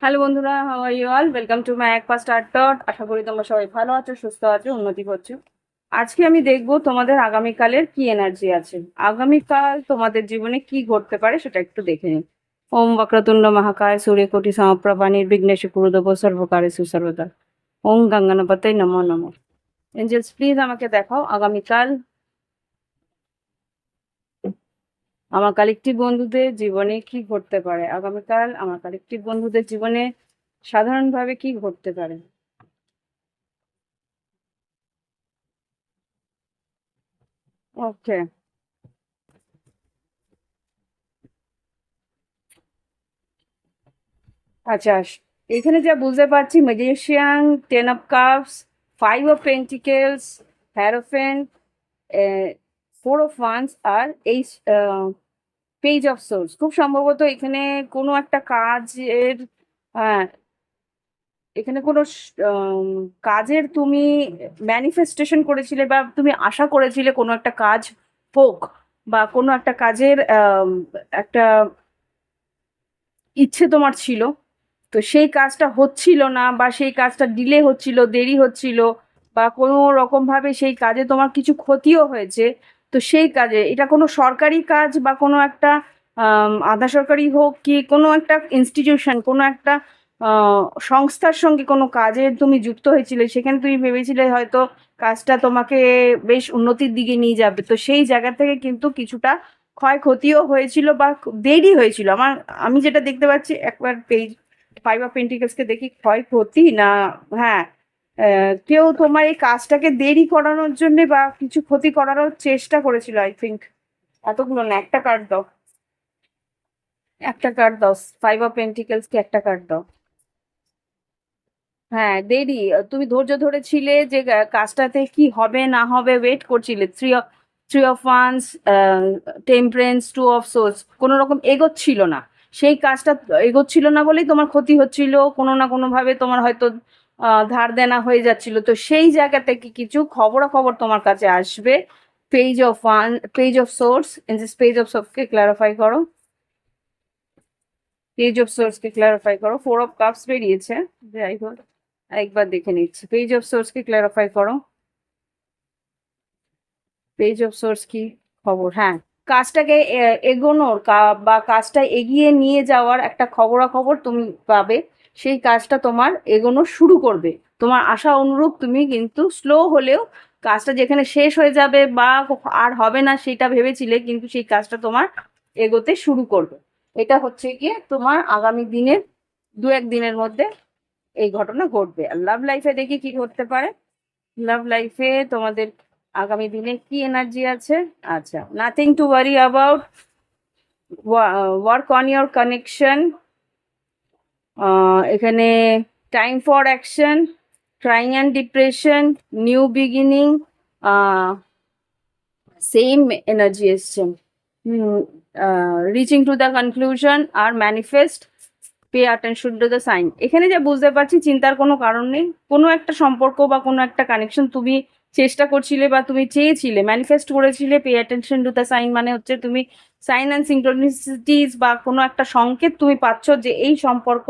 Hello বন্ধুরা, how are you all? Welcome to my এক first art dot. আশা করি তোমরা সবাই ভালো আছো, সুস্থ আছো, উন্নতি করছো। আজকে আমি দেখবো তোমাদের আগামীকালের কি এনার্জি আছে, আগামীকাল তোমাদের জীবনে কি ঘটতে পারে সেটা একটু দেখে নিই। ওম বক্রতুণ্ড মহাকায় সূর্যকোটি সমপ্রভা নির্বিঘ্নেষে কুরুদেব সর্বকার্যেষু সর্বদা। ওম গঙ্গনাপতে নমো নমঃ। এঞ্জেলস প্লিজ আমাকে দেখাও আগামীকাল আমার কালেকটিভ বন্ধুদের জীবনে কি ঘটতে পারে। আগামীকাল আমার কালেকটিভ বন্ধুদের জীবনে সাধারণভাবে কি ঘটতে পারে। ওকে, আচ্ছা, এখানে যা বুঝতে পারছি, magician, 10 of Cups, 5 of Pentacles, হ্যারোফেন্ট, 4 of Wands আর এই Page of Swords। খুব সম্ভবত এখানে কোনো একটা কাজের, হ্যাঁ, এখানে কোনো কাজের তুমি ম্যানিফেস্টেশন করেছিলে বা তুমি আশা করেছিলে কোনো একটা কাজ হোক, বা কোনো একটা কাজের একটা ইচ্ছে তোমার ছিল। তো সেই কাজটা হচ্ছিল না, বা সেই কাজটা ডিলে হচ্ছিল, দেরি হচ্ছিল, বা কোনো রকমভাবে সেই কাজে তোমার কিছু ক্ষতিও হয়েছে। তো সেই কাজে, এটা কোনো সরকারি কাজ বা কোনো একটা আধা সরকারি হোক, কি কোনো একটা ইনস্টিটিউশন, কোনো একটা সংস্থার সঙ্গে কোনো কাজে তুমি যুক্ত হয়েছিলে, সেখানে তুমি ভেবেছিলে হয়তো কাজটা তোমাকে বেশ উন্নতির দিকে নিয়ে যাবে। তো সেই জায়গা থেকে কিন্তু কিছুটা ক্ষয়ক্ষতিও হয়েছিল বা দেরি হয়েছিল। আমি যেটা দেখতে পাচ্ছি, একবার পেজ 5 of Pentacles-কে দেখি, ক্ষয়ক্ষতি না, হ্যাঁ, কেউ তোমার এই কাজটাকে দেরি করানোর জন্য বা কিছু ক্ষতি করানোর চেষ্টা করেছিল, আই থিঙ্ক। এতগুলো না, একটা কার্ড দাও, একটা কার্ড দাও। 5 of Pentacles-কে একটা কার্ড দাও। হ্যাঁ, দেরি, তুমি ধৈর্য ধরেছিলে যে কাজটাতে কি হবে না হবে, ওয়েট করছিলে। Three of wands, temperance, 2 of Swords, কোনো রকম এগোচ্ছিল না। সেই কাজটা এগোচ্ছিল না বলেই তোমার ক্ষতি হচ্ছিল, কোনো না কোনোভাবে তোমার হয়তো ধার দেনা হয়ে যাচ্ছিল। তো সেই জায়গা থেকে কিছু খবরাখবর তোমার কাছে আসবে। Page of source, page of সোর্সকে ক্লারিফাই করো, পেজ অফ সোর্সকে ক্লারিফাই করো। 4 of Cups বেরিয়েছে, যাই হোক একবার দেখে নিচ্ছি। পেজ অফ সোর্সকে ক্লারিফাই করো, পেজ অফ সোর্স কি খবর। হ্যাঁ, কাজটাকে এগোনোর বা কাজটা এগিয়ে নিয়ে যাওয়ার একটা খবরাখবর তুমি পাবে। সেই কাজটা তোমার এগোনো শুরু করবে। তোমার আশা অনুরূপ তুমি কিন্তু স্লো হলেও কাজটা যেখানে শেষ হয়ে যাবে বা আর হবে না সেটা ভেবেছিলে, কিন্তু সেই কাজটা তোমার এগোতে শুরু করবে। এটা হচ্ছে গিয়ে তোমার আগামী দিনের 2-1 দিনের মধ্যে এই ঘটনা ঘটবে। আর লাভ লাইফে দেখি কি ঘটতে পারে। লাভ লাইফে তোমাদের আগামী দিনে কি এনার্জি আছে। আচ্ছা, nothing to worry about, work on your connection. এখানে time for action, trying and depression, new beginning, same energy এসছে। রিচিং টু দ্য কনক্লুশন আর manifest, pay attention to the sign. এখানে যা বুঝতে পারছি, চিন্তার কোনো কারণ নেই। কোনো একটা সম্পর্ক বা কোনো একটা কানেকশন তুমি চেষ্টা করছিলে বা তুমি চেয়েছিলে, ম্যানিফেস্ট করেছিলে। Pay attention to the sign মানে হচ্ছে তুমি সাইন অ্যান্ড সিঙ্ক্রোনিসিটিস বা কোনো একটা সংকেত তুমি পাচ্ছ যে এই সম্পর্ক,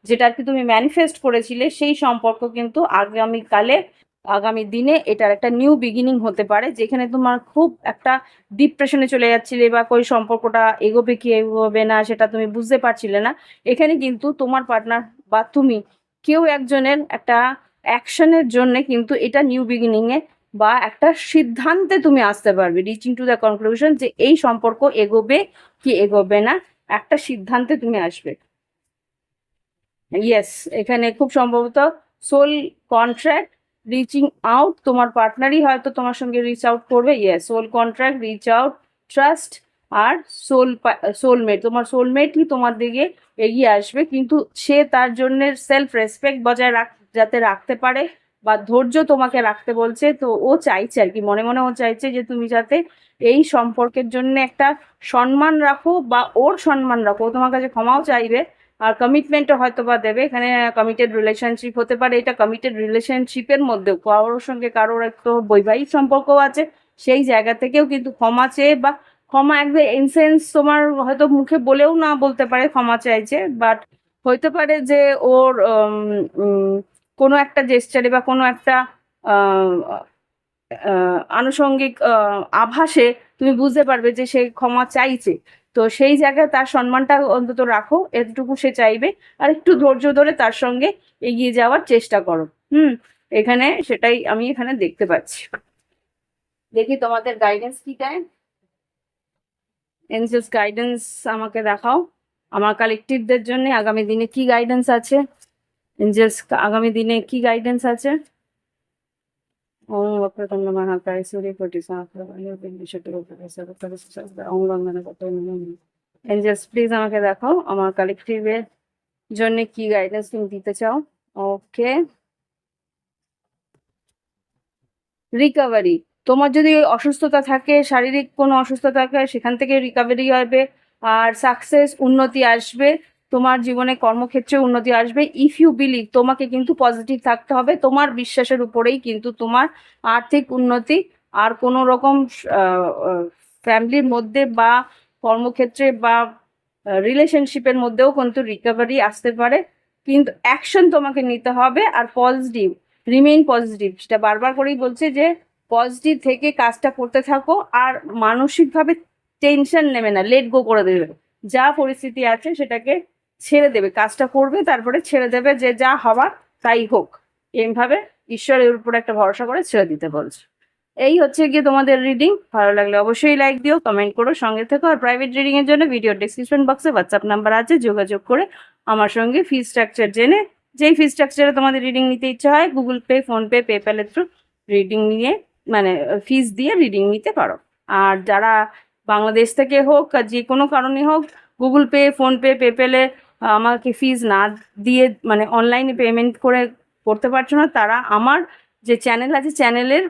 যেটা আর কি তুমি ম্যানিফেস্ট করেছিলে, সেই সম্পর্ক কিন্তু আগামীকালে, আগামী দিনে এটার একটা নিউ বিগিনিং হতে পারে। যেখানে তোমার খুব একটা ডিপ্রেশনে চলে যাচ্ছিলে বা ওই সম্পর্কটা এগোবে কি এগোবে না সেটা তুমি বুঝতে পারছিলে না, এখানে কিন্তু তোমার পার্টনার বা তুমি কেউ একজনের একটা অ্যাকশনের জন্য কিন্তু এটা নিউ বিগিনিং এ বা একটা সিদ্ধান্তে তুমি আসতে পারবে। রিচিং টু দ্য কনক্লুশন, যে এই সম্পর্ক এগোবে কি এগোবে না, একটা সিদ্ধান্তে তুমি আসবে। ইয়েস, এখানে খুব সম্ভবত সোল কন্ট্রাক্ট, রিচিং আউট, তোমার পার্টনারই হয়তো তোমার সঙ্গে রিচ আউট করবে। Yes, soul contract, reach out, trust, আর সোলমেট, তোমার সোলমেটই তোমার দিকে এগিয়ে আসবে, কিন্তু সে তার জন্য সেলফ রেসপেক্ট বজায় যাতে রাখতে পারে বা ধৈর্য তোমাকে রাখতে বলছে। তো ও চাইছে আর কি, মনে মনে ও চাইছে যে তুমি যাতে এই সম্পর্কের জন্য একটা সম্মান রাখো বা ওর সম্মান রাখো। ও তোমার কাছে ক্ষমাও চাইবে আর কমিটমেন্টও হয়তো বা দেবে। এখানে কমিটেড রিলেশনশিপ হতে পারে, এটা কমিটেড রিলেশনশিপের মধ্যেও কারোর সঙ্গে কারোর একটা বৈবাহিক সম্পর্কও আছে, সেই জায়গা থেকেও কিন্তু ক্ষমা চেয়ে বা ক্ষমা একদম ইনসেন্স তোমার হয়তো মুখে বলেও না বলতে পারে ক্ষমা চাইছে, বাট হইতে পারে যে ওর কোনো একটা জেস্টারে বা কোনো একটা আনুষঙ্গিক আভাসে তুমি বুঝতে পারবে যে সে ক্ষমা চাইছে। তো সেই জায়গায় তার সম্মানটা অন্তত রাখো, এতটুকু সে চাইবে। আর একটু ধৈর্য ধরে তার সঙ্গে এগিয়ে যাওয়ার চেষ্টা করো। এখানে সেটাই আমি এখানে দেখতে পাচ্ছি। দেখি তোমাদের গাইডেন্স কি দেয়। এনজেলস গাইডেন্স আমাকে দেখাও, আমার কালেকটিভদের জন্য আগামী দিনে কি গাইডেন্স আছে। এনজেলস আগামী দিনে কি গাইডেন্স আছে। ওম বক্রতুণ্ড মহাকায় সূর্যকোটি সমপ্রভা নির্বিঘ্নে কুরু সর্বকার্যেষু এঞ্জেলস প্লিজ আমাকে দেখাও আমার কালেকটিভের জন্য কি গাইডেন্স তুমি দিতে চাও। ওকে, রিকভারি। তোমার যদি অসুস্থতা থাকে, শারীরিক কোনো অসুস্থতা থাকে, সেখান থেকে রিকভারি হবে আর সাকসেস, উন্নতি আসবে। তোমার জীবনে কর্মক্ষেত্রে উন্নতি আসবে। ইফ ইউ বিলিভ, তোমাকে কিন্তু পজিটিভ থাকতে হবে, তোমার বিশ্বাসের উপরেই কিন্তু তোমার আর্থিক উন্নতি আর কোনো রকম ফ্যামিলির মধ্যে বা কর্মক্ষেত্রে বা রিলেশনশিপের মধ্যেও কিন্তু রিকভারি আসতে পারে। কিন্তু অ্যাকশন তোমাকে নিতে হবে আর পজিটিভ, রিমেইন পজিটিভ, সেটা বারবার করেই বলছে যে পজিটিভ থেকে কাজটা করতে থাকো আর মানসিকভাবে টেনশন নেবে না, লেট গো করে দেবে। যা পরিস্থিতি আছে সেটাকে ছেড়ে দেবে, কাজটা করবে তারপরে ছেড়ে দেবে, যে যা হওয়ার তাই হোক, এইভাবে ঈশ্বরের উপর একটা ভরসা করে ছেড়ে দিতে বলছে। এই হচ্ছে গিয়ে তোমাদের রিডিং। ভালো লাগলে অবশ্যই লাইক দিও, কমেন্ট করো, সঙ্গে থেকো। আর প্রাইভেট রিডিং এর জন্য ভিডিও ডিসক্রিপশন বক্সে হোয়াটসঅ্যাপ নাম্বার আছে, যোগাযোগ করে আমার সঙ্গে ফি স্ট্রাকচার জেনে, যেই ফি স্ট্রাকচারে তোমাদের রিডিং নিতে ইচ্ছা হয় গুগল পে, ফোনপে, পেপ্যালের থ্রু রিডিং নিয়ে মানে ফিস দিয়ে রিডিং নিতে পারো। আর যারা বাংলাদেশ থেকে হোক আর যে কোনো কারণে হোক গুগল পে, ফোনপে, পেপ্যালে আমাকে ফিস না দিয়ে মানে অনলাইনে পেমেন্ট করে করতে পারছো না, তারা আমার যে চ্যানেল আছে চ্যানেলের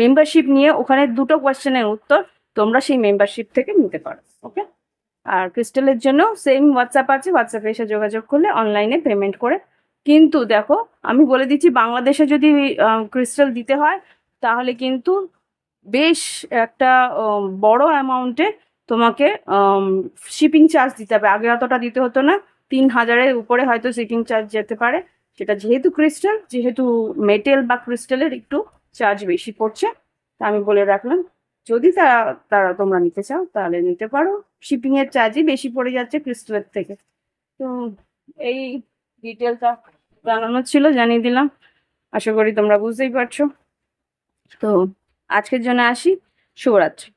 মেম্বারশিপ নিয়ে ওখানে 2টো কোয়েশ্চেনের উত্তর তোমরা সেই মেম্বারশিপ থেকে নিতে পারো। ওকে, আর ক্রিস্টালের জন্য সেম হোয়াটসঅ্যাপ আছে, হোয়াটসঅ্যাপে এসে যোগাযোগ করলে অনলাইনে পেমেন্ট করে। কিন্তু দেখো আমি বলে দিচ্ছি, বাংলাদেশে যদি ক্রিস্টাল দিতে হয় তাহলে কিন্তু বেশ একটা বড় অ্যামাউন্টে তোমাকে শিপিং চার্জ দিতে হবে। আগে অতটা দিতে হতো না, 3000-এর উপরে হয়তো শিপিং চার্জ যেতে পারে। সেটা যেহেতু ক্রিস্টাল, যেহেতু মেটেল বা ক্রিস্টালের একটু চার্জ বেশি পড়ছে, তা আমি বলে রাখলাম। যদি তারা তারা তোমরা নিতে চাও তাহলে নিতে পারো, শিপিংয়ের চার্জই বেশি পড়ে যাচ্ছে ক্রিস্টালের থেকে। তো এই ডিটেলটা জানানোর ছিল, জানিয়ে দিলাম। আশা করি তোমরা বুঝতেই পারছো। তো আজকের জন্য আসি, শুভরাত্রি।